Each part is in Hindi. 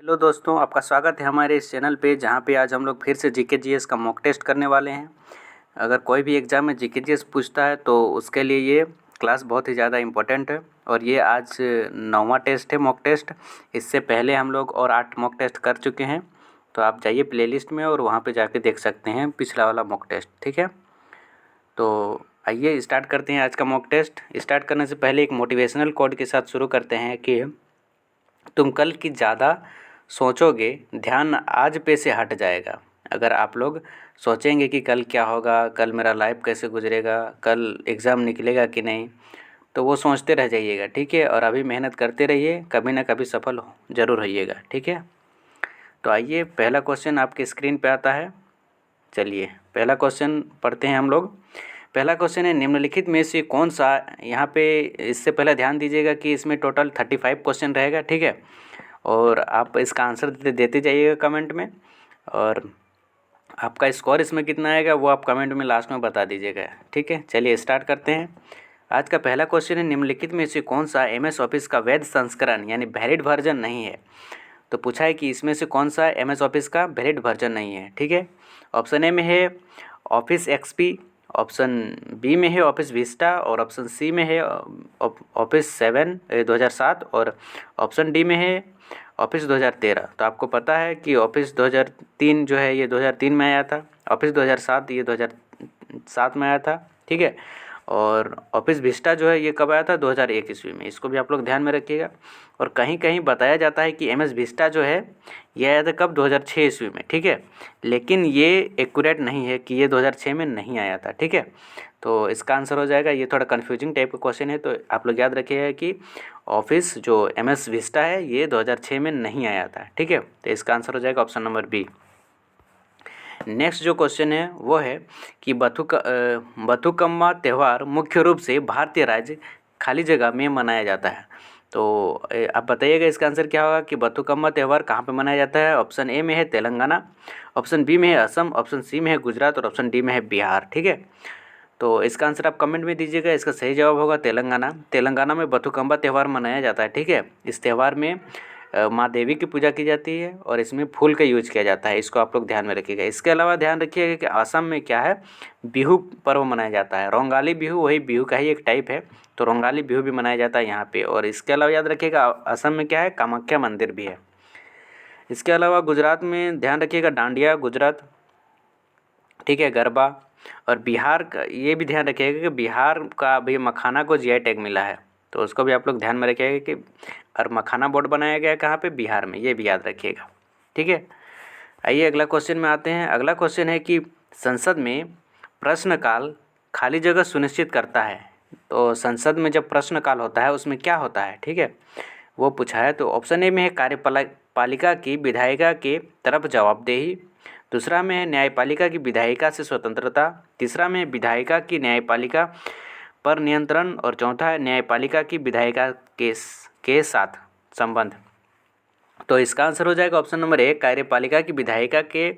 हेलो दोस्तों, आपका स्वागत है हमारे इस चैनल पे, जहाँ पे आज हम लोग फिर से जीके जीएस का मॉक टेस्ट करने वाले हैं। अगर कोई भी एग्ज़ाम में जीके जीएस पूछता है तो उसके लिए ये क्लास बहुत ही ज़्यादा इम्पोर्टेंट है। और ये आज 9वां टेस्ट है मॉक टेस्ट। इससे पहले हम लोग और 8 मॉक टेस्ट कर चुके हैं, तो आप जाइए प्लेलिस्ट में और वहाँ पर जाके देख सकते हैं पिछला वाला मॉक टेस्ट। ठीक है, तो आइए स्टार्ट करते हैं आज का मॉक टेस्ट। स्टार्ट करने से पहले एक मोटिवेशनल कोट के साथ शुरू करते हैं कि तुम कल की ज़्यादा सोचोगे, ध्यान आज पे से हट जाएगा। अगर आप लोग सोचेंगे कि कल क्या होगा, कल मेरा लाइफ कैसे गुजरेगा, कल एग्ज़ाम निकलेगा कि नहीं, तो वो सोचते रह जाइएगा। ठीक है, और अभी मेहनत करते रहिए, कभी ना कभी सफल ज़रूर होइएगा। ठीक है, तो आइए पहला क्वेश्चन आपके स्क्रीन पे आता है। चलिए पहला क्वेश्चन पढ़ते हैं हम लोग। पहला क्वेश्चन है, निम्नलिखित में से कौन सा, यहाँ पे इससे पहले ध्यान दीजिएगा कि इसमें टोटल 35 क्वेश्चन रहेगा। ठीक है, और आप इसका आंसर देते जाइएगा कमेंट में, और आपका स्कोर इसमें कितना आएगा वो आप कमेंट में लास्ट में बता दीजिएगा। ठीक है, चलिए स्टार्ट करते हैं। आज का पहला क्वेश्चन है, निम्नलिखित में से कौन सा MS ऑफिस का वैध संस्करण यानी वैलिड वर्जन नहीं है। तो पूछा है कि इसमें से कौन सा MS ऑफिस का वैलिड वर्जन नहीं है। ठीक है, ऑप्शन ए में है ऑफिस XP, ऑप्शन बी में है ऑफिस विस्टा, और ऑप्शन सी में है ऑफिस 2007, और ऑप्शन डी में है ऑफिस 2013। तो आपको पता है कि ऑफिस 2003 जो है ये 2003 में आया था, ऑफिस 2007 ये 2007 में आया था। ठीक है, और ऑफिस विस्टा जो है ये कब आया था, 2001 ईस्वी में। इसको भी आप लोग ध्यान में रखिएगा। और कहीं कहीं बताया जाता है कि MS विस्टा जो है ये आया था कब, 2006 ईस्वी में। ठीक है, लेकिन ये एक्यूरेट नहीं है कि ये 2006 में नहीं आया था। ठीक है, तो इसका आंसर हो जाएगा, ये थोड़ा कन्फ्यूजिंग टाइप का क्वेश्चन है, तो आप लोग याद रखिएगा कि ऑफिस जो MS विस्टा है ये 2006 में नहीं आया था। ठीक है, तो इसका आंसर हो जाएगा ऑप्शन नंबर बी। नेक्स्ट जो क्वेश्चन है वो है कि बथुकम्मा त्यौहार मुख्य रूप से भारतीय राज्य खाली जगह में मनाया जाता है। तो आप बताइएगा इसका आंसर क्या होगा कि बथुकम्मा त्यौहार कहाँ पे मनाया जाता है। ऑप्शन ए में है तेलंगाना, ऑप्शन बी में है असम, ऑप्शन सी में है गुजरात, और ऑप्शन डी में है बिहार। ठीक है, तो इसका आंसर आप कमेंट में दीजिएगा। इसका सही जवाब होगा तेलंगाना। तेलंगाना में बथुकम्मा त्यौहार मनाया जाता है। ठीक है, इस त्यौहार में माँ देवी की पूजा की जाती है और इसमें फूल का यूज किया जाता है। इसको आप लोग ध्यान में रखिएगा। इसके अलावा ध्यान रखिएगा कि असम में क्या है, बिहू पर्व मनाया जाता है। रोंगाली बिहू वही बिहू का ही एक टाइप है, तो रोंगाली बिहू भी मनाया जाता है यहाँ पे। और इसके अलावा याद रखिएगा असम में क्या है, कामाख्या मंदिर भी है। इसके अलावा गुजरात में ध्यान रखिएगा डांडिया गुजरात। ठीक है, गरबा। और बिहार का ये भी ध्यान रखिएगा कि बिहार का भी मखाना को GI टैग मिला है, तो उसको भी आप लोग ध्यान में रखिएगा कि और मखाना बोर्ड बनाया गया है कहाँ पे, बिहार में, ये भी याद रखिएगा। ठीक है, आइए अगला क्वेश्चन में आते हैं। अगला क्वेश्चन है कि संसद में प्रश्नकाल खाली जगह सुनिश्चित करता है। तो संसद में जब प्रश्नकाल होता है उसमें क्या होता है, ठीक है, वो पूछा है। तो ऑप्शन ए में है कार्यपालिका की विधायिका के तरफ जवाबदेही, दूसरा में है न्यायपालिका की विधायिका से स्वतंत्रता, तीसरा में है विधायिका की न्यायपालिका पर नियंत्रण, और चौथा है न्यायपालिका की विधायिका के साथ संबंध। तो इसका आंसर हो जाएगा ऑप्शन नंबर ए, कार्यपालिका की विधायिका के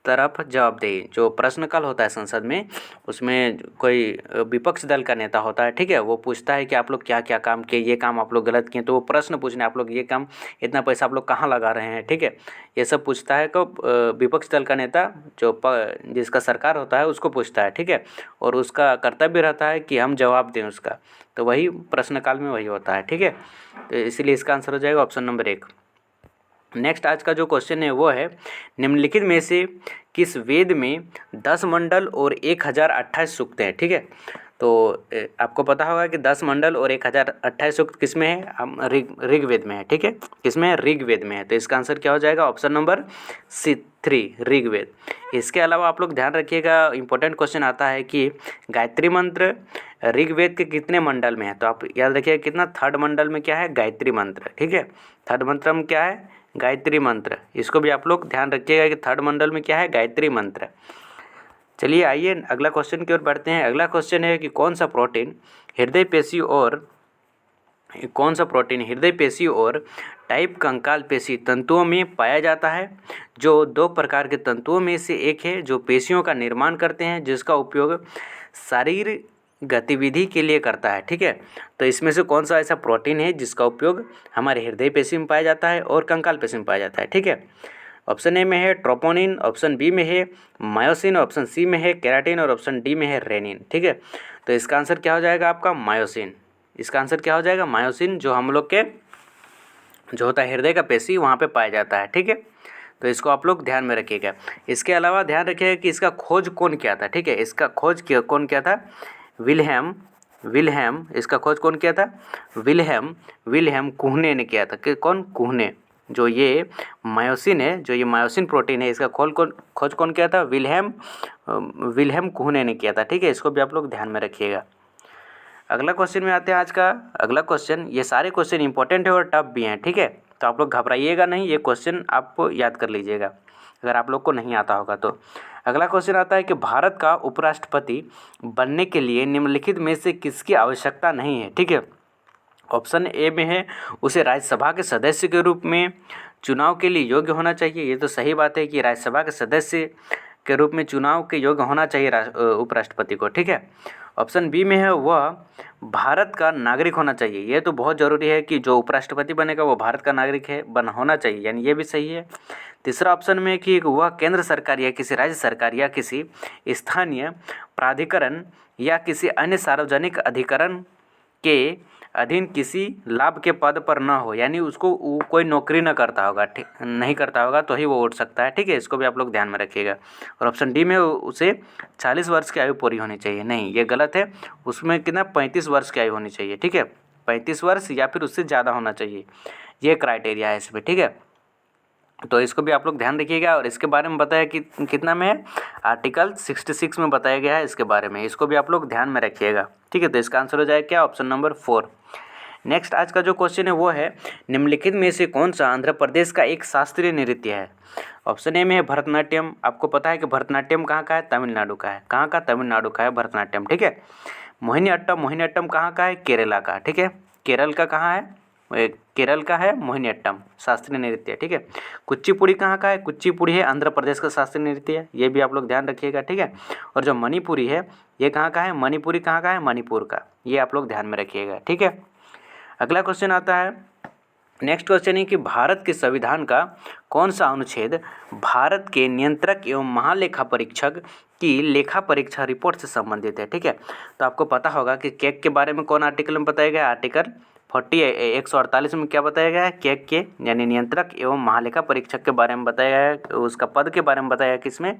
तरफ जवाबदेही। जो प्रश्नकाल होता है संसद में, उसमें कोई विपक्ष दल का नेता होता है, ठीक है, वो पूछता है कि आप लोग क्या क्या काम किए, ये काम आप लोग गलत किए, तो वो प्रश्न पूछने, आप लोग ये काम, इतना पैसा आप लोग कहाँ लगा रहे हैं, ठीक है, ये सब पूछता है। को विपक्ष दल का नेता जो जिसका सरकार होता है उसको पूछता है। ठीक है, और उसका कर्तव्य रहता है कि हम जवाब दें उसका, तो वही प्रश्नकाल में वही होता है। ठीक है, तो इसीलिए इसका आंसर हो जाएगा ऑप्शन नंबर 1। नेक्स्ट आज का जो क्वेश्चन है वो है, निम्नलिखित में से किस वेद में 10 मंडल और 1028 सूक्त हैं। ठीक है, तो आपको पता होगा कि 10 मंडल और 1028 सूक्त किस में है, हम ऋग्वेद में है। ठीक है, किसमें है, ऋग्वेद में है। तो इसका आंसर क्या हो जाएगा, ऑप्शन नंबर C3 ऋग्वेद। इसके अलावा आप लोग ध्यान रखिएगा, इंपॉर्टेंट क्वेश्चन आता है कि गायत्री मंत्र ऋग्वेद के कितने मंडल में है। तो आप याद रखिएगा कितना, 3rd मंडल में क्या है, गायत्री मंत्र। ठीक है, 3rd मंत्र में क्या है, गायत्री मंत्र। इसको भी आप लोग ध्यान रखिएगा कि 3rd मंडल में क्या है, गायत्री मंत्र। चलिए आइए अगला क्वेश्चन की ओर बढ़ते हैं। अगला क्वेश्चन है कि कौन सा प्रोटीन हृदय पेशी और टाइप कंकाल पेशी तंतुओं में पाया जाता है, जो 2 प्रकार के तंतुओं में से एक है, जो पेशियों का निर्माण करते हैं, जिसका उपयोग शरीर गतिविधि के लिए करता है, ठीक है। तो इसमें से कौन सा ऐसा प्रोटीन है जिसका उपयोग हमारे हृदय पेशी में पाया जाता है और कंकाल पेशी में पाया जाता है, ठीक है। ऑप्शन ए में है ट्रोपोनिन, ऑप्शन बी में है मायोसिन, ऑप्शन सी में है केराटिन और ऑप्शन डी में है रेनिन, ठीक है। तो इसका आंसर क्या हो जाएगा आपका मायोसिन। इसका आंसर क्या हो जाएगा मायोसिन, जो हम लोग के जो होता है हृदय का पेशी वहाँ पे पाया जाता है, ठीक है। तो इसको आप लोग ध्यान में रखिएगा। इसके अलावा ध्यान रखिएगा कि इसका खोज कौन किया था, ठीक है। इसका खोज कौन किया था, विल्हेम इसका खोज कौन किया था, विल्हेम कुहने ने किया था। कि कौन, कुहने। जो ये मायोसिन है, जो ये मायोसिन प्रोटीन है, इसका खोज कौन किया था, विल्हेम कुहने ने किया था, ठीक है। इसको भी आप लोग ध्यान में रखिएगा। अगला क्वेश्चन में आते हैं। आज का अगला क्वेश्चन, ये सारे क्वेश्चन इंपॉर्टेंट है और टफ भी हैं, ठीक है। तो आप लोग घबराइएगा नहीं, ये क्वेश्चन आप याद कर लीजिएगा अगर आप लोग को नहीं आता होगा तो। अगला क्वेश्चन आता है कि भारत का उपराष्ट्रपति बनने के लिए निम्नलिखित में से किसकी आवश्यकता नहीं है, ठीक है। ऑप्शन ए में है उसे राज्यसभा के सदस्य के रूप में चुनाव के लिए योग्य होना चाहिए। ये तो सही बात है कि राज्यसभा के सदस्य के रूप में चुनाव के योग्य होना चाहिए उपराष्ट्रपति को, ठीक है। ऑप्शन बी में है वह भारत का नागरिक होना चाहिए। ये तो बहुत ज़रूरी है कि जो उपराष्ट्रपति बनेगा वो भारत का नागरिक होना चाहिए, यानी ये भी सही है। तीसरा ऑप्शन में कि वह केंद्र सरकार या किसी राज्य सरकार या किसी स्थानीय प्राधिकरण या किसी अन्य सार्वजनिक अधिकरण के अधीन किसी लाभ के पद पर न हो, यानी उसको कोई नौकरी न करता होगा, नहीं करता होगा तो ही वो उठ सकता है, ठीक है। इसको भी आप लोग ध्यान में रखिएगा। और ऑप्शन डी में उसे 40 वर्ष की आयु पूरी होनी चाहिए। नहीं, ये गलत है। उसमें कितना 35 वर्ष की आयु होनी चाहिए, ठीक है। 35 वर्ष या फिर उससे ज़्यादा होना चाहिए, ये क्राइटेरिया है इसमें, ठीक है। तो इसको भी आप लोग ध्यान रखिएगा। और इसके बारे में बताया कि कितना में है, आर्टिकल 66 में बताया गया है इसके बारे में। इसको भी आप लोग ध्यान में रखिएगा, ठीक है। तो इसका आंसर हो जाएगा क्या, ऑप्शन नंबर 4। नेक्स्ट आज का जो क्वेश्चन है वो है निम्नलिखित में से कौन सा आंध्र प्रदेश का एक शास्त्रीय नृत्य है। ऑप्शन ए में है भरतनाट्यम। आपको पता है कि भरतनाट्यम कहाँ का है, तमिलनाडु का है। कहाँ का, तमिलनाडु का है भरतनाट्यम, ठीक है। मोहिनीअट्टम कहाँ का है, केरला का, ठीक है। केरल का कहाँ है, केरल का है मोहिनीअट्टम शास्त्रीय नृत्य, ठीक है। कुचिपुड़ी कहाँ का है, कुचिपुड़ी है आंध्र प्रदेश का शास्त्रीय नृत्य है, ये भी आप लोग ध्यान रखिएगा, ठीक है। और जो मणिपुरी है ये कहाँ का है, मणिपुरी कहाँ का है, मणिपुर का, ये आप लोग ध्यान में रखिएगा, ठीक है। अगला क्वेश्चन आता है। नेक्स्ट क्वेश्चन है कि भारत के संविधान का कौन सा अनुच्छेद भारत के नियंत्रक एवं महालेखा परीक्षक की लेखा परीक्षा रिपोर्ट से संबंधित है, ठीक है। तो आपको पता होगा कि केक के बारे में कौन आर्टिकल में बताया गया है, आर्टिकल 148 में क्या बताया गया है, केक के यानी नियंत्रक एवं महालेखा परीक्षक के बारे में बताया गया है, उसका पद के बारे में बताया गया किसमें,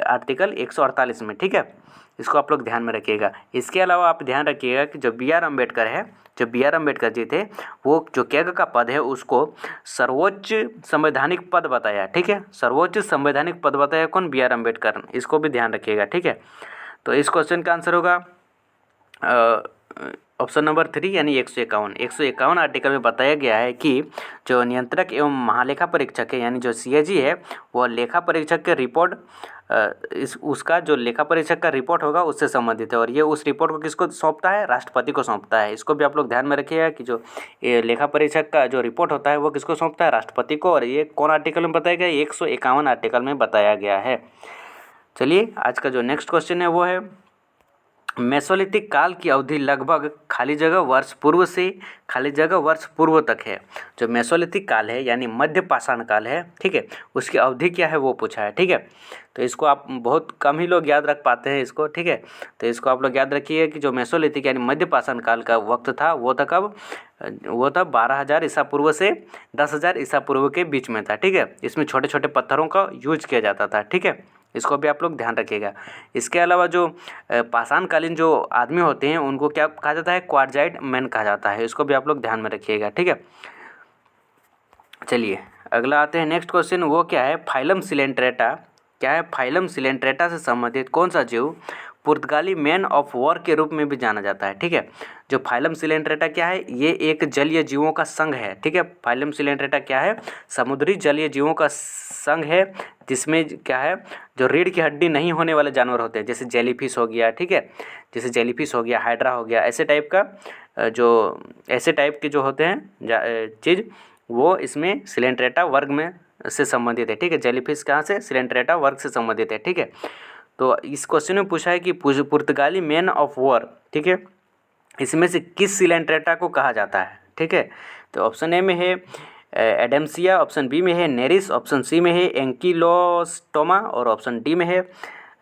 आर्टिकल 148 में, ठीक है। इसको आप लोग ध्यान में रखिएगा। इसके अलावा आप ध्यान रखिएगा कि जो B.R. अम्बेडकर है, जो B.R. अम्बेडकर जी थे, वो जो कैग का पद है उसको सर्वोच्च संवैधानिक पद बताया, ठीक है। सर्वोच्च संवैधानिक पद बताया कौन, B.R. अम्बेडकर। इसको भी ध्यान रखिएगा, ठीक है। तो इस क्वेश्चन का आंसर होगा ऑप्शन नंबर 3 यानी 151 आर्टिकल में बताया गया है कि जो नियंत्रक एवं महालेखा परीक्षक है यानी जो CAG है वो लेखा परीक्षक के रिपोर्ट उसका जो लेखा परीक्षक का रिपोर्ट होगा उससे संबंधित है। और ये उस रिपोर्ट को किसको सौंपता है, राष्ट्रपति को सौंपता है। इसको भी आप लोग ध्यान में रखिएगा कि जो लेखा परीक्षक का जो रिपोर्ट होता है वो किसको सौंपता है, राष्ट्रपति को। और ये कौन आर्टिकल में बताया गया, 151 आर्टिकल में बताया गया है। चलिए आज का जो नेक्स्ट क्वेश्चन है वो है मेसोलिथिक काल की अवधि लगभग खाली जगह वर्ष पूर्व से खाली जगह वर्ष पूर्व तक है। जो मेसोलिथिक काल है यानी मध्य पाषाण काल है, ठीक है, उसकी अवधि क्या है वो पूछा है, ठीक है। तो इसको आप बहुत कम ही लोग याद रख पाते हैं इसको, ठीक है। तो इसको आप लोग याद रखिए कि जो मेसोलिथिक यानी मध्य पाषाण काल का वक्त था वो था कब, वो था 12,000 ईसा पूर्व से 10,000 ईसा पूर्व के बीच में था, ठीक है। इसमें छोटे छोटे पत्थरों का यूज किया जाता था, ठीक है। इसको भी आप लोग ध्यान रखिएगा। इसके अलावा जो पाषाणकालीन जो आदमी होते हैं उनको क्या कहा जाता है, क्वार्जाइट मैन कहा जाता है। इसको भी आप लोग ध्यान में रखिएगा, ठीक है। चलिए अगला आते हैं नेक्स्ट क्वेश्चन, वो क्या है, फाइलम सिलेंट्रेटा। क्या है, फाइलम सिलेंट्रेटा से संबंधित कौन सा जीव पुर्तगाली मैन ऑफ वॉर के रूप में भी जाना जाता है, ठीक है। जो फाइलम सिलेंट्रेटा क्या है, ये एक जलीय जीवों का संघ है, ठीक है। फाइलम सिलेंट्रेटा क्या है, समुद्री जलीय जीवों का संघ है जिसमें क्या है, जो रीढ़ की हड्डी नहीं होने वाले जानवर होते हैं, जैसे जेलीफिश हो गया, ठीक है, जैसे जेलीफिश हो गया, हाइड्रा हो गया, ऐसे टाइप का जो ऐसे टाइप के जो होते हैं चीज़ वो इसमें सिलेंट्रेटा वर्ग में से संबंधित है, ठीक है। जेलीफिश कहाँ से, सिलेंट्रेटा वर्ग से संबंधित है, ठीक है। तो इस क्वेश्चन में पूछा है कि पुर्तगाली मैन ऑफ वॉर, ठीक है, इसमें से किस सिलेंट्रेटा को कहा जाता है, ठीक है। तो ऑप्शन ए में है एडेम्सिया, ऑप्शन बी में है नेरिस, ऑप्शन सी में है एंकिलोस्टोमा और ऑप्शन डी में है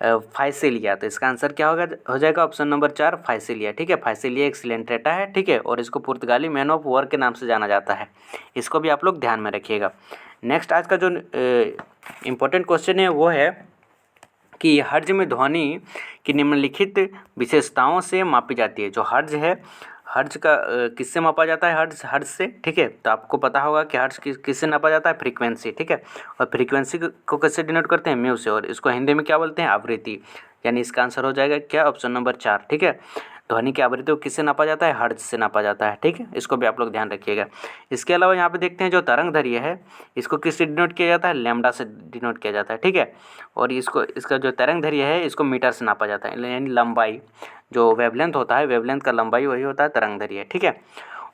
फाइसेलिया। तो इसका आंसर क्या होगा, हो जाएगा ऑप्शन नंबर 4 फाइसेलिया, ठीक है। फाइसेलिया एक सिलेंट्रेटा है, ठीक है, और इसको पुर्तगाली मैन ऑफ वॉर के नाम से जाना जाता है। इसको भी आप लोग ध्यान में रखिएगा। नेक्स्ट आज का जो इम्पोर्टेंट क्वेश्चन है वो है कि हर्ज में ध्वनि की निम्नलिखित विशेषताओं से मापी जाती है। जो हर्ज है, हर्ज का किससे मापा जाता है, हर्ज हर्ज से, ठीक है। तो आपको पता होगा कि हर्ज किससे नापा जाता है, फ्रीक्वेंसी, ठीक है। और फ्रीक्वेंसी को किससे डिनोट करते हैं, म्यू से, और इसको हिंदी में क्या बोलते हैं, आवृत्ति। यानी इसका आंसर हो जाएगा क्या, ऑप्शन नंबर 4, ठीक है। ध्वनि की आवृत्ति को किससे नापा जाता है, हर्ज से नापा जाता है, ठीक है। इसको भी आप लोग ध्यान रखिएगा। इसके अलावा यहाँ पे देखते हैं जो तरंग दैर्घ्य है इसको किससे डिनोट किया जाता है, लैम्डा से डिनोट किया जाता है, ठीक है। और इसका जो तरंग दैर्घ्य है इसको मीटर से नापा जाता है, यानी लंबाई, जो वेवलेंथ होता है, वेवलेंथ का लंबाई वही होता है तरंग दैर्घ्य, ठीक है।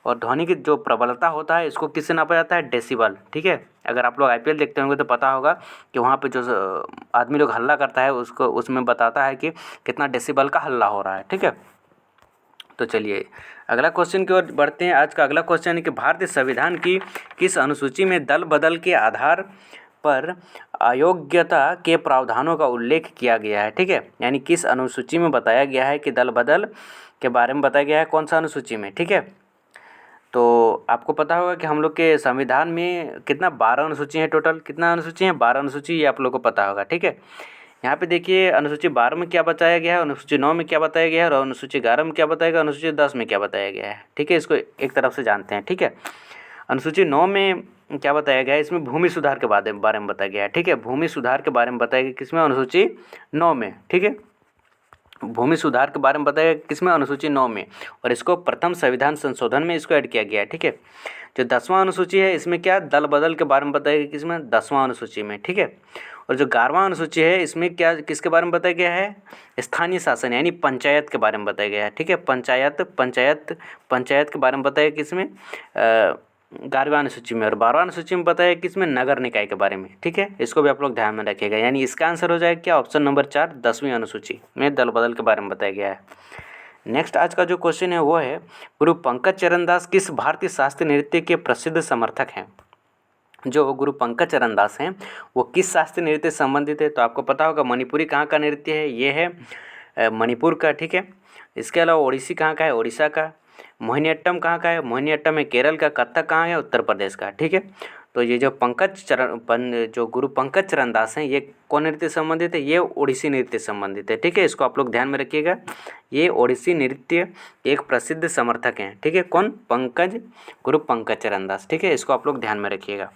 और ध्वनि की जो प्रबलता होता है इसको किससे नापा जाता है, डेसिबल, ठीक है। अगर आप लोग IPL देखते होंगे तो पता होगा कि वहाँ पे जो आदमी लोग हल्ला करता है उसको उसमें बताता है कि कितना डेसिबल का हल्ला हो रहा है, ठीक है। तो चलिए अगला क्वेश्चन की ओर बढ़ते हैं। आज का अगला क्वेश्चन है कि भारतीय संविधान की किस अनुसूची में दल बदल के आधार पर अयोग्यता के प्रावधानों का उल्लेख किया गया है, ठीक है। यानी किस अनुसूची में बताया गया है कि दल बदल के बारे में बताया गया है, कौन सा अनुसूची में, ठीक है। तो आपको पता होगा कि हम लोग के संविधान में कितना 12 अनुसूची है, टोटल कितना अनुसूची है, 12 अनुसूची, ये आप लोग को पता होगा, ठीक है। यहाँ पे देखिए अनुसूची 12 में क्या बताया गया है, अनुसूची 9 में क्या बताया गया है, और अनुसूची 11 में क्या बताया गया, अनुसूची 10 में क्या बताया गया है, ठीक है। इसको एक तरफ से जानते हैं, ठीक है। अनुसूची 9 में क्या बताया गया है, इसमें भूमि सुधार के बारे में बताया गया है, ठीक है। भूमि सुधार के बारे में बताया गया किसमें, अनुसूची 9 में, ठीक है। भूमि सुधार के बारे में बताया गया किसमें, अनुसूची 9 में, और इसको प्रथम संविधान संशोधन में इसको ऐड किया गया है, ठीक है। जो 10वां अनुसूची है इसमें क्या, दल बदल के बारे में बताया गया किसमें, 10वां अनुसूची में, ठीक है। और जो 11वां अनुसूची है इसमें क्या, किसके बारे में बताया गया है, स्थानीय शासन यानी पंचायत के बारे में बताया गया है, ठीक है। पंचायत के बारे में बताया किसमें, 11वां अनुसूची में, और 12वां अनुसूची में बताया किसमें, नगर निकाय के बारे में, ठीक है। इसको भी आप लोग ध्यान में रखिएगा। यानी इसका आंसर हो जाएगा क्या, ऑप्शन नंबर 4 10वीं अनुसूची में दल बदल के बारे में बताया गया है। नेक्स्ट आज का जो क्वेश्चन है वो है, गुरु पंकज चरण दास किस भारतीय शास्त्रीय नृत्य के प्रसिद्ध समर्थक हैं। जो गुरु पंकज चरण दास हैं वो किस शास्त्रीय नृत्य से संबंधित है। तो आपको पता होगा मणिपुरी कहाँ का नृत्य है, ये है मणिपुर का, ठीक है। इसके अलावा ओडिसी कहाँ का है, ओडिशा का। मोहिनीअट्टम कहाँ का है, मोहिनीअट्टम है केरल का। कथक कहाँ है, उत्तर प्रदेश का, ठीक है। तो ये जो जो गुरु पंकज चरण दास हैं ये कौन नृत्य से संबंधित है, ये ओडिसी नृत्य से संबंधित है, ठीक है। इसको आप लोग ध्यान में रखिएगा। ये ओडिसी नृत्य एक प्रसिद्ध समर्थक हैं, ठीक है। कौन, गुरु पंकज चरण दास, ठीक है। इसको आप लोग ध्यान में रखिएगा।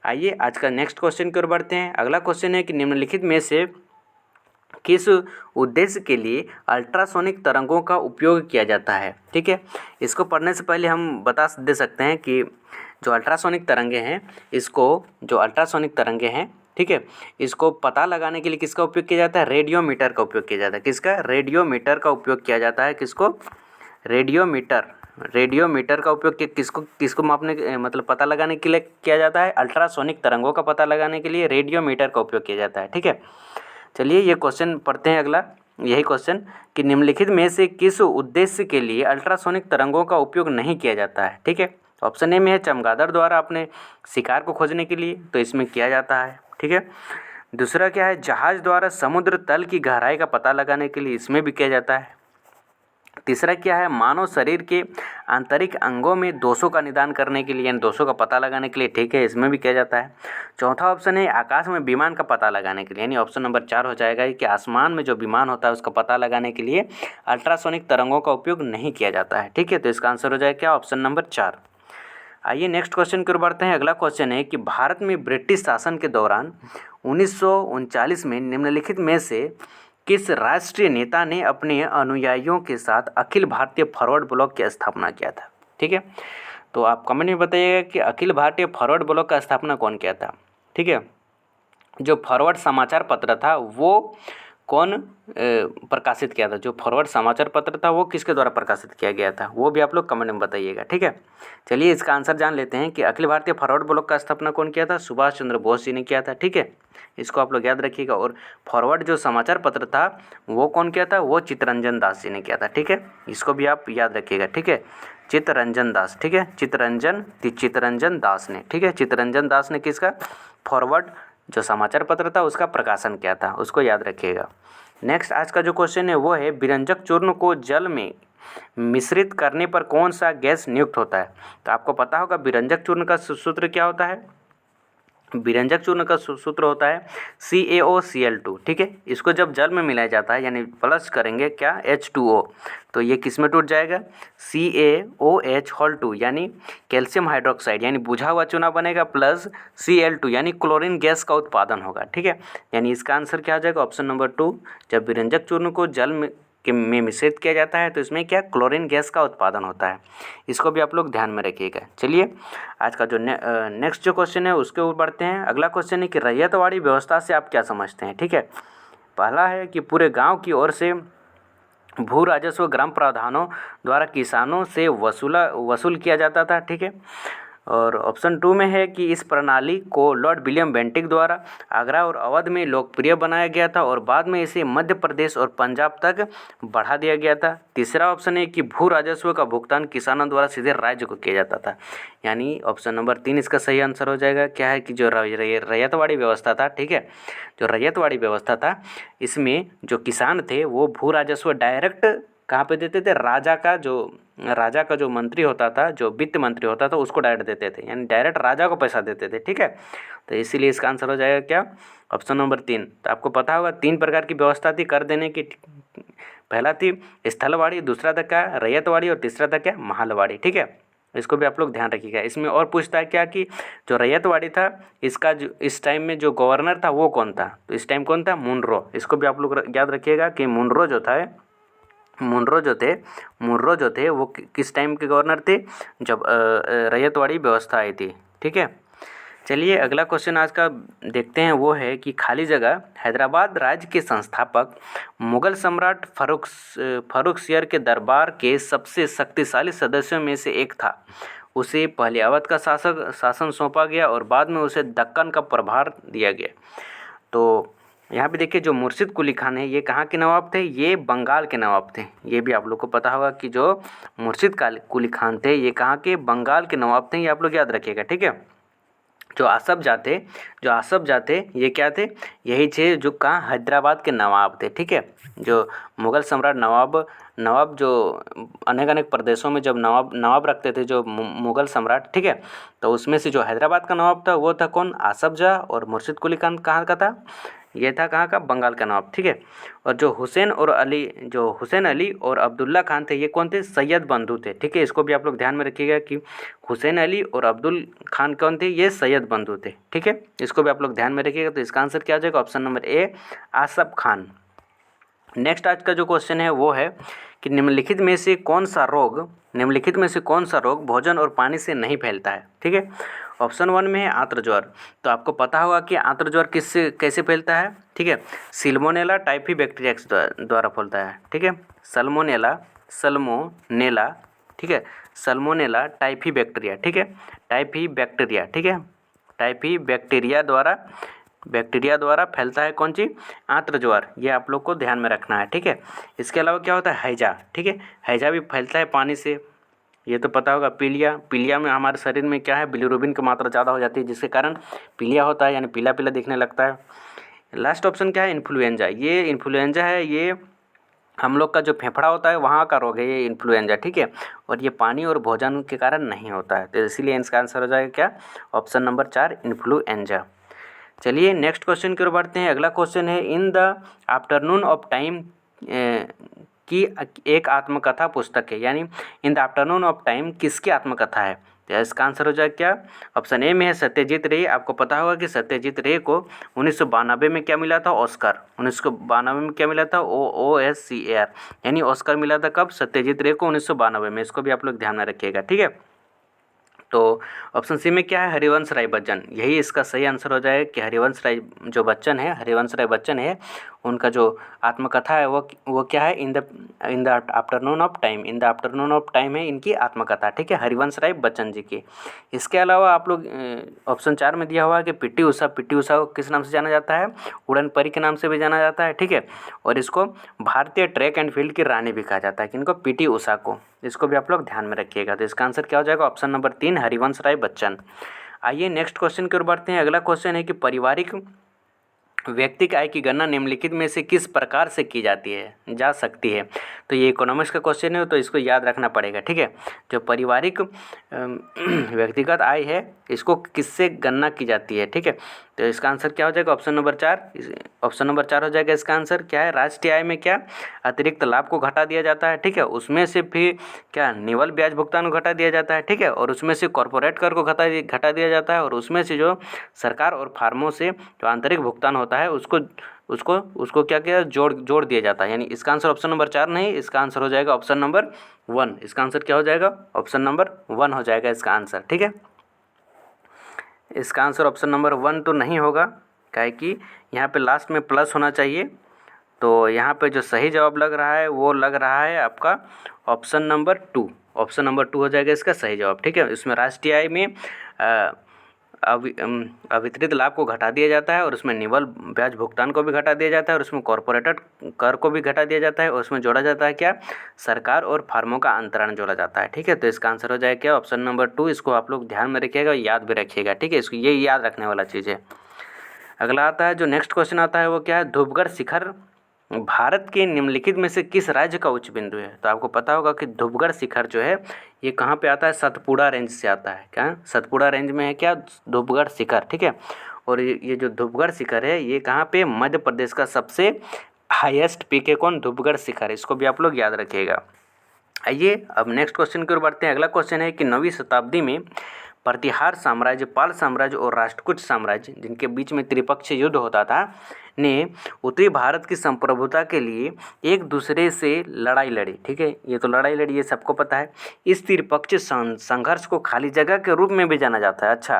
आइए आज का नेक्स्ट क्वेश्चन की ओर बढ़ते हैं। अगला क्वेश्चन है कि निम्नलिखित में से किस उद्देश्य के लिए अल्ट्रासोनिक तरंगों का उपयोग किया जाता है, ठीक है। इसको पढ़ने से पहले हम बता दे सकते हैं कि जो अल्ट्रासोनिक तरंगे हैं ठीक है, इसको पता लगाने के लिए किसका उपयोग किया जाता है, रेडियोमीटर का उपयोग किया जाता है। किसका, रेडियोमीटर का उपयोग किया जाता है। किसको, रेडियोमीटर का उपयोग किसको मापने मतलब पता लगाने के लिए किया जाता है, अल्ट्रासोनिक तरंगों का पता लगाने के लिए रेडियोमीटर का उपयोग किया जाता है, ठीक है। चलिए ये क्वेश्चन पढ़ते हैं अगला, यही क्वेश्चन कि निम्नलिखित में से किस उद्देश्य के लिए अल्ट्रासोनिक तरंगों का उपयोग नहीं किया जाता है, ठीक है। ऑप्शन ए में है चमगादड़ द्वारा अपने शिकार को खोजने के लिए, तो इसमें किया जाता है, ठीक है। दूसरा क्या है, जहाज द्वारा समुद्र तल की गहराई का पता लगाने के लिए, इसमें भी किया जाता है। तीसरा क्या है, मानव शरीर के आंतरिक अंगों में दोषों का निदान करने के लिए यानी दोषों का पता लगाने के लिए, ठीक है, इसमें भी किया जाता है। चौथा ऑप्शन है आकाश में विमान का पता लगाने के लिए, यानी ऑप्शन नंबर 4 हो जाएगा कि आसमान में जो विमान होता है उसका पता लगाने के लिए अल्ट्रासोनिक तरंगों का उपयोग नहीं किया जाता है, ठीक है। तो इसका आंसर हो जाएगा क्या, ऑप्शन नंबर 4। आइए नेक्स्ट क्वेश्चन की ओर बढ़ते हैं। अगला क्वेश्चन है कि भारत में ब्रिटिश शासन के दौरान 1939 में निम्नलिखित में से किस राष्ट्रीय नेता ने अपने अनुयायियों के साथ अखिल भारतीय फॉरवर्ड ब्लॉक की स्थापना किया था, ठीक है। तो आप कमेंट में बताइएगा कि अखिल भारतीय फॉरवर्ड ब्लॉक का स्थापना कौन किया था, ठीक है। जो फॉरवर्ड समाचार पत्र था वो कौन प्रकाशित किया था? जो फॉरवर्ड समाचार पत्र था वो किसके द्वारा प्रकाशित किया गया था, वो भी आप लोग कमेंट में बताइएगा। ठीक है, चलिए इसका आंसर जान लेते हैं कि अखिल भारतीय फॉरवर्ड ब्लॉक का स्थापना कौन किया था? सुभाष चंद्र बोस जी ने किया था। ठीक है, इसको आप लोग याद रखिएगा। और फॉरवर्ड जो समाचार पत्र था वो कौन किया था? वो चित्तरंजन दास जी ने किया था। ठीक है, इसको भी आप याद रखिएगा। ठीक है, चित्तरंजन दास। ठीक है, चित्तरंजन दास ने। ठीक है, चित्तरंजन दास ने किसका? फॉरवर्ड जो समाचार पत्र था उसका प्रकाशन किया था, उसको याद रखिएगा। नेक्स्ट आज का जो क्वेश्चन है वो है बिरंजक चूर्ण को जल में मिश्रित करने पर कौन सा गैस नियुक्त होता है? तो आपको पता होगा बिरंजक चूर्ण का सूत्र क्या होता है? बिरंजक चूर्ण का सूत्र होता है CaOCl2। ठीक है, इसको जब जल में मिलाया जाता है यानी प्लस करेंगे क्या? H2O, तो ये किस में टूट जाएगा? CaOH2 यानी कैल्शियम हाइड्रोक्साइड यानी बुझा हुआ चूना बनेगा, प्लस Cl2 यानी क्लोरीन गैस का उत्पादन होगा। ठीक है, यानी इसका आंसर क्या हो जाएगा? Option number 2। जब बिरंजक चूर्ण को जल में मिश्रित किया जाता है तो इसमें क्या? क्लोरीन गैस का उत्पादन होता है। इसको भी आप लोग ध्यान में रखिएगा। चलिए आज का जो नेक्स्ट जो क्वेश्चन है उसके ऊपर बढ़ते हैं। अगला क्वेश्चन है कि रैयतवाड़ी व्यवस्था से आप क्या समझते हैं? ठीक है, पहला है कि पूरे गांव की ओर से भू राजस्व ग्राम प्रधानों द्वारा किसानों से वसूल किया जाता था। ठीक है, और ऑप्शन 2 में है कि इस प्रणाली को लॉर्ड विलियम बेंटिक द्वारा आगरा और अवध में लोकप्रिय बनाया गया था और बाद में इसे मध्य प्रदेश और पंजाब तक बढ़ा दिया गया था। तीसरा ऑप्शन है कि भू राजस्व का भुगतान किसानों द्वारा सीधे राज्य को किया जाता था, यानी ऑप्शन नंबर 3 इसका सही आंसर हो जाएगा। क्या है कि जो रैयतवाड़ी व्यवस्था था, ठीक है, जो रैयतवाड़ी व्यवस्था था इसमें जो किसान थे वो भू राजस्व डायरेक्ट कहाँ पे देते थे? राजा का जो मंत्री होता था, जो वित्त मंत्री होता था उसको डायरेक्ट देते थे, यानी डायरेक्ट राजा को पैसा देते थे। ठीक है, तो इसीलिए इसका आंसर हो जाएगा क्या? Option number 3। तो आपको पता होगा 3 प्रकार की व्यवस्था थी कर देने की। पहला थी स्थलवाड़ी, दूसरा था क्या? रैयतवाड़ी, और तीसरा था क्या? महलवाड़ी। ठीक है, इसको भी आप लोग ध्यान रखिएगा। इसमें और पूछता है क्या कि जो रैयतवाड़ी था इसका जो इस टाइम में जो गवर्नर था वो कौन था? तो इस टाइम कौन था? मुनरो। इसको भी आप लोग याद रखिएगा कि मुनरो जो थे वो किस टाइम के गवर्नर थे? जब रैयतवाड़ी व्यवस्था आई थी। ठीक है, चलिए अगला क्वेश्चन आज का देखते हैं, वो है कि खाली जगह हैदराबाद राज्य के संस्थापक मुगल सम्राट फर्रुखसियर के दरबार के सबसे शक्तिशाली सदस्यों में से एक था। उसे पहले अवध का शासन सौंपा गया और बाद में उसे दक्कन का प्रभार दिया गया। तो यहाँ पे देखिए जो मुर्शिद कुली खान है ये कहाँ के नवाब थे? ये बंगाल के नवाब थे। ये भी आप लोग को पता होगा कि जो मुर्शिद कुली खान थे ये कहाँ के? बंगाल के नवाब थे, ये आप लोग याद रखिएगा। ठीक है, जो आसफ जाते ये क्या थे? यही थे जो कहाँ? हैदराबाद के नवाब थे। ठीक है, जो मुग़ल सम्राट नवाब जो अनेक प्रदेशों में जब नवाब रखते थे जो मुग़ल सम्राट, ठीक है, तो उसमें से जो हैदराबाद का नवाब था वो था कौन? आसफ जाह। और मुर्शिद कुली खान कहाँ का था? ये था कहाँ का? बंगाल का नवाब। ठीक है, और जो हुसैन अली और अब्दुल्ला खान थे ये कौन थे? सैयद बंधु थे। ठीक है, इसको भी आप लोग ध्यान में रखिएगा कि हुसैन अली और अब्दुल खान कौन थे? ये सैयद बंधु थे। ठीक है, इसको भी आप लोग ध्यान में रखिएगा। तो इसका आंसर क्या हो जाएगा? Option number A, Asaf Khan. Next आज का जो क्वेश्चन है वो है कि निम्नलिखित में से कौन सा रोग भोजन और पानी से नहीं फैलता है? ठीक है, ऑप्शन 1 में है आंत्र ज्वर। तो आपको पता होगा कि आंत्र ज्वर कैसे फैलता है? ठीक है, सिल्मोनेला टाइफी बैक्टीरिया द्वारा फैलता है। ठीक है, सल्मोनेला, ठीक है, सल्मोनेला टाइफी बैक्टीरिया। ठीक है, टाइफी बैक्टीरिया द्वारा फैलता है कौन सी? आंत्र ज्वर। ये आप लोग को ध्यान में रखना है। ठीक है, इसके अलावा क्या होता है? हैजा। ठीक है, हैजा भी फैलता है पानी से, ये तो पता होगा। पीलिया में हमारे शरीर में क्या है? बिलिरुबिन की मात्रा ज़्यादा हो जाती है जिसके कारण पीलिया होता है, यानी पीला दिखने लगता है। लास्ट ऑप्शन क्या है? इन्फ्लुएंजा। ये इन्फ्लुएंजा है, ये हम लोग का जो फेफड़ा होता है वहाँ का रोग है ये इन्फ्लुएंजा। ठीक है, और ये पानी और भोजन के कारण नहीं होता है, तो इसीलिए इसका आंसर हो जाएगा क्या? Option number 4, influenza. चलिए नेक्स्ट क्वेश्चन की ओर बढ़ते हैं। अगला क्वेश्चन है in the afternoon of time की एक आत्मकथा पुस्तक है, यानी in the afternoon of time किसकी आत्मकथा है? तो इसका आंसर हो जाएगा क्या? ऑप्शन ए में है सत्यजीत रे। आपको पता होगा कि सत्यजीत रे को 1992 में क्या मिला था? ऑस्कर। 1992 में क्या मिला था? OSCAR, यानी ऑस्कर मिला था कब? सत्यजीत रे को 1992 में। इसको भी आप लोग ध्यान में रखिएगा। ठीक है, तो ऑप्शन सी में क्या है, हरिवंश राय बच्चन, यही इसका सही आंसर हो जाएगा कि हरिवंश राय जो बच्चन है, हरिवंश राय बच्चन है, उनका जो आत्मकथा है वो क्या है, in the afternoon of time, in the afternoon of time है इनकी आत्मकथा, ठीक है, हरिवंश राय बच्चन जी की। इसके अलावा आप लोग ऑप्शन 4 में दिया हुआ है कि पीटी उषा, पीटी उषा को किस नाम से जाना जाता है, उड़न परी के नाम से भी जाना जाता है, ठीक है, और इसको भारतीय ट्रैक एंड फील्ड की रानी भी कहा जाता है, किनको, पीटी उषा को। इसको भी आप लोग ध्यान में रखिएगा। तो इसका आंसर क्या हो जाएगा, ऑप्शन नंबर 3 हरिवंश राय बच्चन। आइए नेक्स्ट क्वेश्चन की ओर बढ़ते हैं। अगला क्वेश्चन है कि पारिवारिक व्यक्तिगत आय की गणना निम्नलिखित में से किस प्रकार से की जाती है, जा सकती है। तो ये इकोनॉमिक्स का क्वेश्चन है, तो इसको याद रखना पड़ेगा, ठीक है। जो पारिवारिक व्यक्तिगत आय है, इसको किससे गणना की जाती है, ठीक है। तो इसका आंसर क्या हो जाएगा, ऑप्शन नंबर 4, ऑप्शन नंबर 4 हो जाएगा इसका आंसर। क्या है, राष्ट्रीय आय में क्या अतिरिक्त लाभ को घटा दिया जाता है, ठीक है, उसमें से फिर क्या निवल ब्याज भुगतान को घटा दिया जाता है, ठीक है, और उसमें से कॉर्पोरेट कर को घटा दिया जाता है, और उसमें से जो सरकार और फार्मों से जो आंतरिक भुगतान होता है उसको क्या क्या जोड़ दिया जाता है। यानी इसका आंसर ऑप्शन नंबर 4 नहीं, इसका आंसर हो जाएगा ऑप्शन नंबर 1। इसका आंसर क्या हो जाएगा, ऑप्शन नंबर 1 हो जाएगा इसका आंसर, ठीक है। इसका आंसर ऑप्शन नंबर 1 तो नहीं होगा, क्या है कि यहाँ पे लास्ट में प्लस होना चाहिए। तो यहाँ पे जो सही जवाब लग रहा है वो लग रहा है आपका ऑप्शन नंबर 2, ऑप्शन नंबर 2 हो जाएगा इसका सही जवाब, ठीक है। इसमें राष्ट्रीय आय में अवितरित लाभ को घटा दिया जाता है, और उसमें निवल ब्याज भुगतान को भी घटा दिया जाता है, और उसमें कॉर्पोरेटेड कर को भी घटा दिया जाता है, और उसमें जोड़ा जाता है क्या, सरकार और फार्मों का अंतरण जोड़ा जाता है, ठीक है। तो इसका आंसर हो जाएगा क्या, ऑप्शन नंबर 2। इसको आप लोग ध्यान में रखिएगा, याद भी रखिएगा, ठीक है, इसको ये याद रखने वाला चीज़ है। अगला आता है, जो नेक्स्ट क्वेश्चन आता है वो क्या है, धूपगढ़ शिखर भारत के निम्नलिखित में से किस राज्य का उच्च बिंदु है। तो आपको पता होगा कि धूपगढ़ शिखर जो है ये कहाँ पे आता है, सतपुड़ा रेंज से आता है। क्या, सतपुड़ा रेंज में है क्या, धूपगढ़ शिखर, ठीक है। और ये जो धूपगढ़ शिखर है ये कहाँ पे, मध्य प्रदेश का सबसे हाईएस्ट पीक है, कौन, धूपगढ़ शिखर। इसको भी आप लोग याद रखिएगा। आइए अब नेक्स्ट क्वेश्चन की ओर बढ़ते हैं। अगला क्वेश्चन है कि 9वीं शताब्दी में प्रतिहार साम्राज्य, पाल साम्राज्य और राष्ट्रकूट साम्राज्य, जिनके बीच में त्रिपक्षीय युद्ध होता था, ने उत्तरी भारत की संप्रभुता के लिए एक दूसरे से लड़ाई लड़ी, ठीक है। ये तो लड़ाई लड़ी, ये सबको पता है। इस त्रिपक्षीय संघर्ष को खाली जगह के रूप में भी जाना जाता है। अच्छा,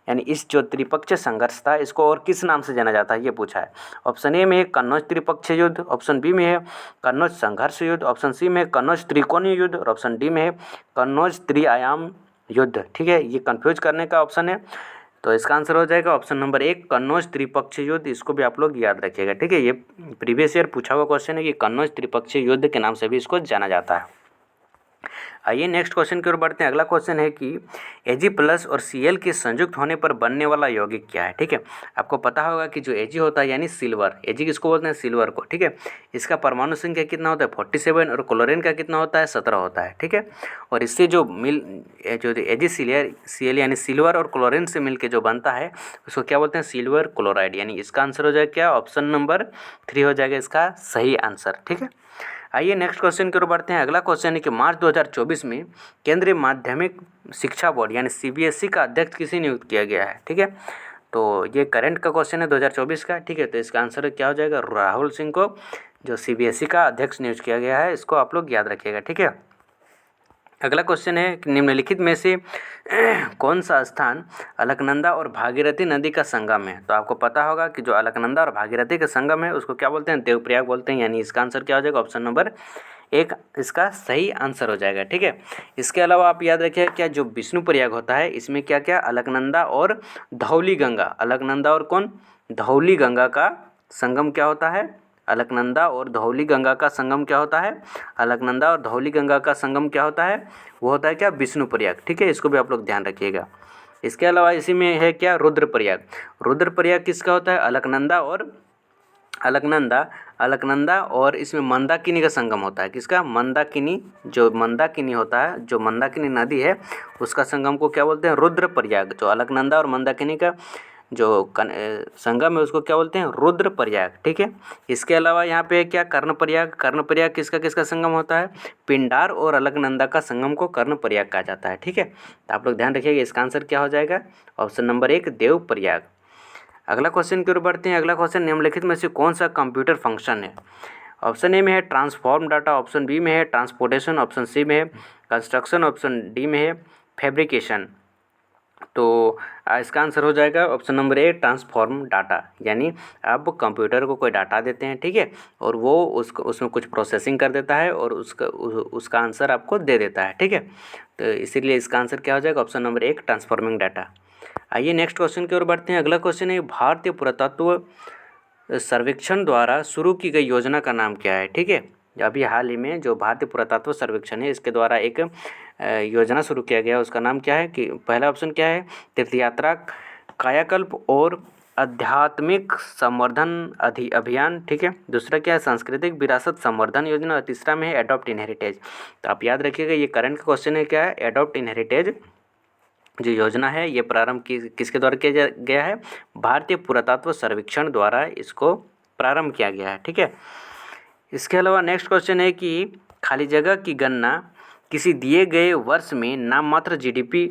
यानी इस जो त्रिपक्षीय संघर्ष था इसको और किस नाम से जाना जाता है, ये पूछा है। ऑप्शन ए में है कन्नौज त्रिपक्षीय युद्ध, ऑप्शन बी में है कन्नौज संघर्ष युद्ध, ऑप्शन सी में है कन्नौज त्रिकोणीय युद्ध, और ऑप्शन डी में है कन्नौज त्रिआयाम युद्ध, ठीक है। ये कंफ्यूज करने का ऑप्शन है, तो इसका आंसर हो जाएगा ऑप्शन नंबर 1 कन्नौज त्रिपक्षीय युद्ध। इसको भी आप लोग याद रखिएगा, ठीक है। ये प्रीवियस ईयर पूछा हुआ क्वेश्चन है कि कन्नौज त्रिपक्षीय युद्ध के नाम से भी इसको जाना जाता है। आइए नेक्स्ट क्वेश्चन की ओर बढ़ते हैं। अगला क्वेश्चन है कि Ag+ और Cl के संयुक्त होने पर बनने वाला यौगिक क्या है, ठीक है। आपको पता होगा कि जो Ag होता है यानी सिल्वर, Ag किसको बोलते हैं, सिल्वर को, ठीक है। इसका परमाणु संख्या कितना होता है, 47, और क्लोरीन का कितना होता है, 17 होता है, ठीक है। और इससे जो AgCl यानी सिल्वर और क्लोरीन से मिलकर जो बनता है उसको क्या बोलते हैं, सिल्वर क्लोराइड। यानी इसका आंसर हो जाएगा क्या, ऑप्शन नंबर 3 हो जाएगा इसका सही आंसर, ठीक है। आइए नेक्स्ट क्वेश्चन की ओर बढ़ते हैं। अगला क्वेश्चन है कि मार्च 2024 में केंद्रीय माध्यमिक शिक्षा बोर्ड यानी CBSE का अध्यक्ष किसे नियुक्त किया गया है, ठीक है। तो ये करंट का क्वेश्चन है 2024 का, ठीक है। तो इसका आंसर क्या हो जाएगा, राहुल सिंह को जो CBSE का अध्यक्ष नियुक्त किया गया है। इसको आप लोग याद रखिएगा, ठीक है। अगला क्वेश्चन है कि निम्नलिखित में से कौन सा स्थान अलकनंदा और भागीरथी नदी का संगम है। तो आपको पता होगा कि जो अलकनंदा और भागीरथी का संगम है उसको क्या बोलते हैं, देवप्रयाग बोलते हैं। यानी इसका आंसर क्या हो जाएगा, ऑप्शन नंबर 1 इसका सही आंसर हो जाएगा, ठीक है। इसके अलावा आप याद रखिए क्या जो विष्णुप्रयाग होता है इसमें क्या क्या अलकनंदा और धौली गंगा, अलकनंदा और कौन, धौली गंगा का संगम क्या होता है, अलकनंदा और धौली गंगा का संगम क्या होता है, अलकनंदा और धौली गंगा का संगम क्या होता है, वो होता है क्या, विष्णुप्रयाग, ठीक है। इसको भी आप लोग ध्यान रखिएगा। इसके अलावा इसी में है क्या, रुद्रप्रयाग। रुद्रप्रयाग किसका होता है, अलकनंदा और इसमें मंदाकिनी का संगम होता है। किसका, मंदाकिनी, जो मंदाकिनी होता है, जो मंदाकिनी नदी है उसका संगम को क्या बोलते हैं, रुद्रप्रयाग। जो अलकनंदा और मंदाकिनी का जो संगम है उसको क्या बोलते हैं, रुद्रप्रयाग, ठीक है। इसके अलावा यहाँ पे क्या, कर्णप्रयाग। कर्णप्रयाग किसका किसका संगम होता है, पिंडार और अलकनंदा का संगम को कर्णप्रयाग कहा जाता है, ठीक है। तो आप लोग ध्यान रखिएगा, इसका आंसर क्या हो जाएगा, ऑप्शन नंबर 1 देवप्रयाग। अगला क्वेश्चन की ओर बढ़ते हैं। अगला क्वेश्चन, निम्नलिखित में से कौन सा कंप्यूटर फंक्शन है। ऑप्शन ए में है ट्रांसफॉर्म डाटा, ऑप्शन बी में है ट्रांसपोर्टेशन, ऑप्शन सी में है कंस्ट्रक्शन, ऑप्शन डी में है फैब्रिकेशन। तो इसका आंसर हो जाएगा option number A transform data, यानी आप कंप्यूटर को कोई डाटा देते हैं, ठीक है, और वो उसको उसमें कुछ प्रोसेसिंग कर देता है और उसका आंसर आपको दे देता है, ठीक है। तो इसीलिए इसका आंसर क्या हो जाएगा ऑप्शन नंबर एक ट्रांसफॉर्मिंग डाटा। आइए नेक्स्ट क्वेश्चन की ओर बढ़ते हैं। अगला क्वेश्चन है भारतीय पुरातत्व सर्वेक्षण द्वारा शुरू की गई योजना का नाम क्या है, ठीक है। अभी हाल ही में जो भारतीय पुरातत्व सर्वेक्षण है इसके द्वारा एक योजना शुरू किया गया, उसका नाम क्या है कि पहला ऑप्शन क्या है तीर्थयात्रा कायाकल्प और आध्यात्मिक संवर्धन अभियान, ठीक है। दूसरा क्या है सांस्कृतिक विरासत संवर्धन योजना और तीसरा में है एडॉप्ट इन हेरिटेज। तो आप याद रखिएगा ये करंट क्वेश्चन है, क्या है एडॉप्ट इन हेरिटेज जो योजना है ये प्रारंभ किसके द्वारा किया गया है, भारतीय पुरातत्व सर्वेक्षण द्वारा इसको प्रारंभ किया गया है, ठीक है। इसके अलावा नेक्स्ट क्वेश्चन है कि खाली जगह की गणना किसी दिए गए वर्ष में नाममात्र जीडीपी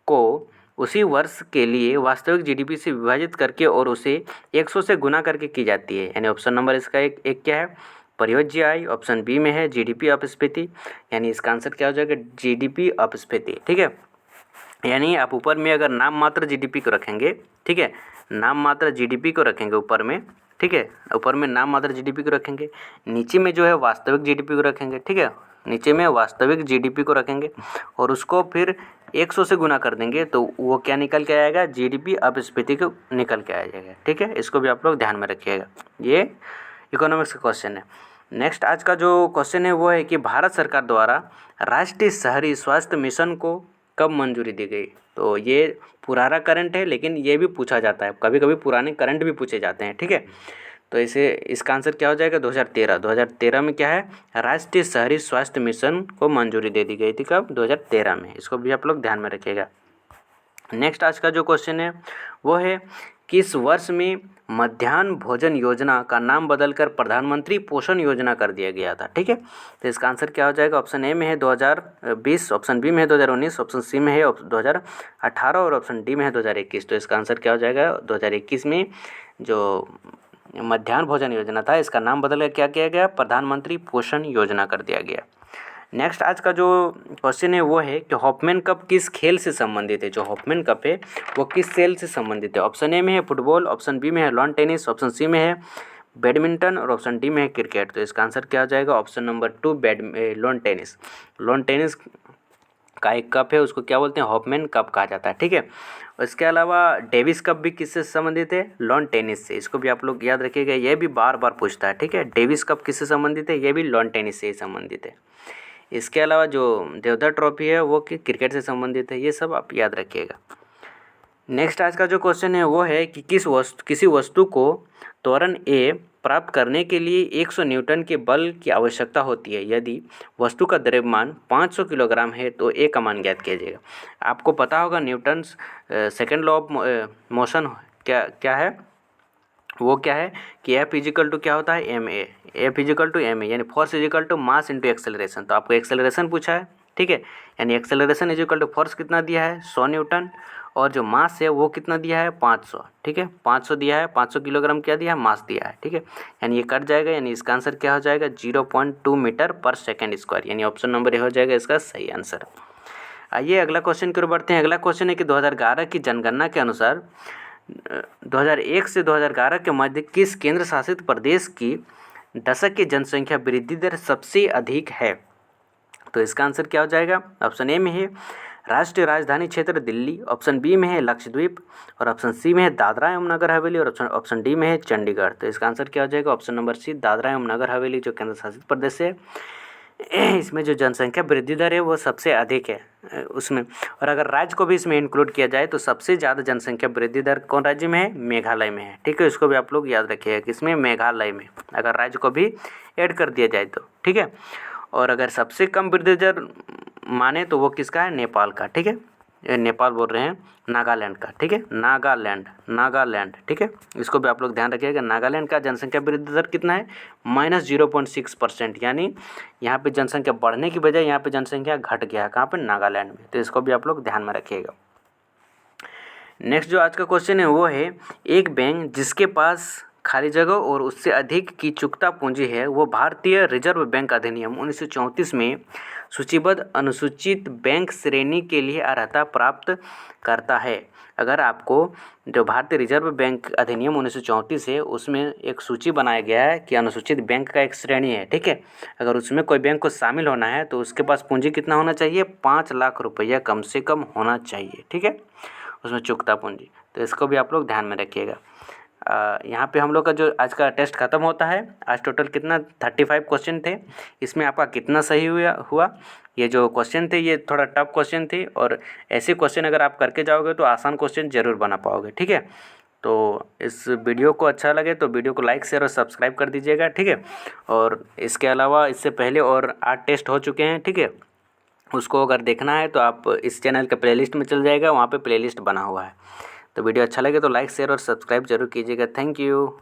को उसी वर्ष के लिए वास्तविक जीडीपी से विभाजित करके और उसे 100 से गुना करके की जाती है, यानी ऑप्शन नंबर इसका एक क्या है परियोज्य आय, ऑप्शन बी में है जीडीपी अपस्फीति, यानी इसका आंसर क्या हो जाएगा जीडीपी अपस्फीति, ठीक है। यानी आप ऊपर में अगर नाम मात्र जीडीपी को रखेंगे, ठीक है, नाम मात्र जीडीपी को रखेंगे ऊपर में, ठीक है, ऊपर में नाम मात्र जीडीपी को रखेंगे, नीचे में जो है वास्तविक जीडीपी को रखेंगे, ठीक है, नीचे में वास्तविक जीडीपी को रखेंगे और उसको फिर 100 से गुना कर देंगे तो वो क्या निकल के आएगा जीडीपी अपस्फीति को निकल के आ जाएगा, ठीक है। इसको भी आप लोग ध्यान में रखिएगा, ये इकोनॉमिक्स का क्वेश्चन है। नेक्स्ट आज का जो क्वेश्चन है वो है कि भारत सरकार द्वारा राष्ट्रीय शहरी स्वास्थ्य मिशन को कब मंजूरी दी गई। तो ये पुराना करंट है लेकिन ये भी पूछा जाता है, कभी कभी पुराने करंट भी पूछे जाते हैं, ठीक है। तो इसका आंसर क्या हो जाएगा 2013 में क्या है राष्ट्रीय शहरी स्वास्थ्य मिशन को मंजूरी दे दी गई थी, कब 2013 में। इसको भी आप लोग ध्यान में रखिएगा। नेक्स्ट आज का जो क्वेश्चन है वो है किस वर्ष में मध्याह्न भोजन योजना का नाम बदलकर प्रधानमंत्री पोषण योजना कर दिया गया था, ठीक है। तो इसका आंसर क्या हो जाएगा ऑप्शन ए में है 2020, ऑप्शन बी में है 2019, ऑप्शन सी में है 2018 और ऑप्शन डी में है 2021। तो इसका आंसर क्या हो जाएगा 2021 में जो मध्याह्न भोजन योजना था इसका नाम बदल कर क्या किया गया प्रधानमंत्री पोषण योजना कर दिया गया। नेक्स्ट आज का जो क्वेश्चन है वो है कि हॉफमैन कप किस खेल से संबंधित है। जो हॉफमैन कप है वो किस खेल से संबंधित है। ऑप्शन ए में है फुटबॉल, ऑप्शन बी में है लॉन टेनिस, ऑप्शन सी में है बैडमिंटन और ऑप्शन डी में है क्रिकेट। तो इसका आंसर क्या हो जाएगा option number 2 lawn tennis. Lawn tennis का एक कप है उसको क्या बोलते हैं हॉफमैन कप कहा जाता है, ठीक है। इसके अलावा डेविस कप भी किससे संबंधित है लॉन टेनिस से। इसको भी आप लोग याद रखिएगा, ये भी बार बार पूछता है, ठीक है। डेविस कप किससे संबंधित है, ये भी लॉन टेनिस से ही संबंधित है। इसके अलावा जो देवधर ट्रॉफी है वो क्रिकेट से संबंधित है, ये सब आप याद रखिएगा। नेक्स्ट आज का जो क्वेश्चन है वो है कि किसी वस्तु को त्वरण ए प्राप्त करने के लिए 100 न्यूटन के बल की आवश्यकता होती है। यदि वस्तु का द्रव्यमान 500 किलोग्राम है तो ए का मान ज्ञात कीजिएगा। आपको पता होगा Newton's second law of motion क्या है, वो क्या है कि एफ इजिकल टू क्या होता है M A, F equal to M A, यानी force equal to mass into acceleration. तो आपको एक्सेलरेशन पूछा है, ठीक है, यानी एक्सेलरेशन इजिकल टू फोर्स कितना दिया है 100 न्यूटन और जो मास है वो कितना दिया है 500, ठीक है, 500 दिया है, 500 किलोग्राम क्या दिया है मास दिया है, ठीक है। यानी ये कट जाएगा, यानी इसका आंसर क्या हो जाएगा 0.2 मीटर पर सेकेंड स्क्वायर, यानी ऑप्शन नंबर ए हो जाएगा इसका सही आंसर। आइए अगला क्वेश्चन की ओर बढ़ते हैं। अगला क्वेश्चन है कि 2011 की जनगणना के अनुसार 2001 से 2011 के मध्य किस केंद्र शासित प्रदेश की दशक की जनसंख्या वृद्धि दर सबसे अधिक है। तो इसका आंसर क्या हो जाएगा ऑप्शन ए में है राष्ट्रीय राजधानी क्षेत्र दिल्ली, ऑप्शन बी में है लक्षद्वीप और ऑप्शन सी में है दादरा एवं नगर हवेली और ऑप्शन डी में है चंडीगढ़। तो इसका आंसर क्या हो जाएगा ऑप्शन नंबर सी दादरा एवं नगर हवेली जो केंद्र शासित प्रदेश है इसमें जो जनसंख्या वृद्धि दर है वो सबसे अधिक है उसमें। और अगर राज्य को भी इसमें इंक्लूड किया जाए तो सबसे ज़्यादा जनसंख्या वृद्धि दर कौन राज्य में है मेघालय में है, ठीक है। इसको भी आप लोग याद रखिएगा कि इसमें मेघालय में अगर राज्य को भी ऐड कर दिया जाए तो, ठीक है। और अगर सबसे कम वृद्धि दर माने तो वो किसका है नेपाल का, ठीक है, नेपाल बोल रहे हैं नागालैंड का, ठीक है, नागालैंड, ठीक है। इसको भी आप लोग ध्यान रखिएगा। नागालैंड का जनसंख्या वृद्धि दर कितना है -0.6%, यानी यहाँ पे जनसंख्या बढ़ने की बजाय यहाँ पे जनसंख्या घट गया, कहाँ पे नागालैंड में। तो इसको भी आप लोग ध्यान में रखिएगा। नेक्स्ट जो आज का क्वेश्चन है वो है एक बैंक जिसके पास खाली जगह और उससे अधिक की चुकता पूंजी है वो भारतीय रिजर्व बैंक अधिनियम 1934 में सूचीबद्ध अनुसूचित बैंक श्रेणी के लिए अर्हता प्राप्त करता है। अगर आपको जो भारतीय रिजर्व बैंक अधिनियम 1934 है उसमें एक सूची बनाया गया है कि अनुसूचित बैंक का एक श्रेणी है, ठीक है। अगर उसमें कोई बैंक को शामिल होना है तो उसके पास पूंजी कितना होना चाहिए, 5 लाख रुपया कम से कम होना चाहिए, ठीक है, उसमें चुकता पूंजी। तो इसको भी आप लोग ध्यान में रखिएगा। यहाँ पे हम लोग का जो आज का टेस्ट ख़त्म होता है। आज टोटल कितना 35 क्वेश्चन थे, इसमें आपका कितना सही हुआ। ये जो क्वेश्चन थे ये थोड़ा टफ क्वेश्चन थे, और ऐसे क्वेश्चन अगर आप करके जाओगे तो आसान क्वेश्चन ज़रूर बना पाओगे, ठीक है। तो इस वीडियो को अच्छा लगे तो वीडियो को लाइक शेयर और सब्सक्राइब कर दीजिएगा, ठीक है। और इसके अलावा इससे पहले और 8 टेस्ट हो चुके हैं, ठीक है। उसको अगर देखना है तो आप इस चैनल के प्लेलिस्ट में चल जाएगा, वहाँ पे प्लेलिस्ट बना हुआ है। तो वीडियो अच्छा लगे तो लाइक शेयर और सब्सक्राइब जरूर कीजिएगा। Thank you.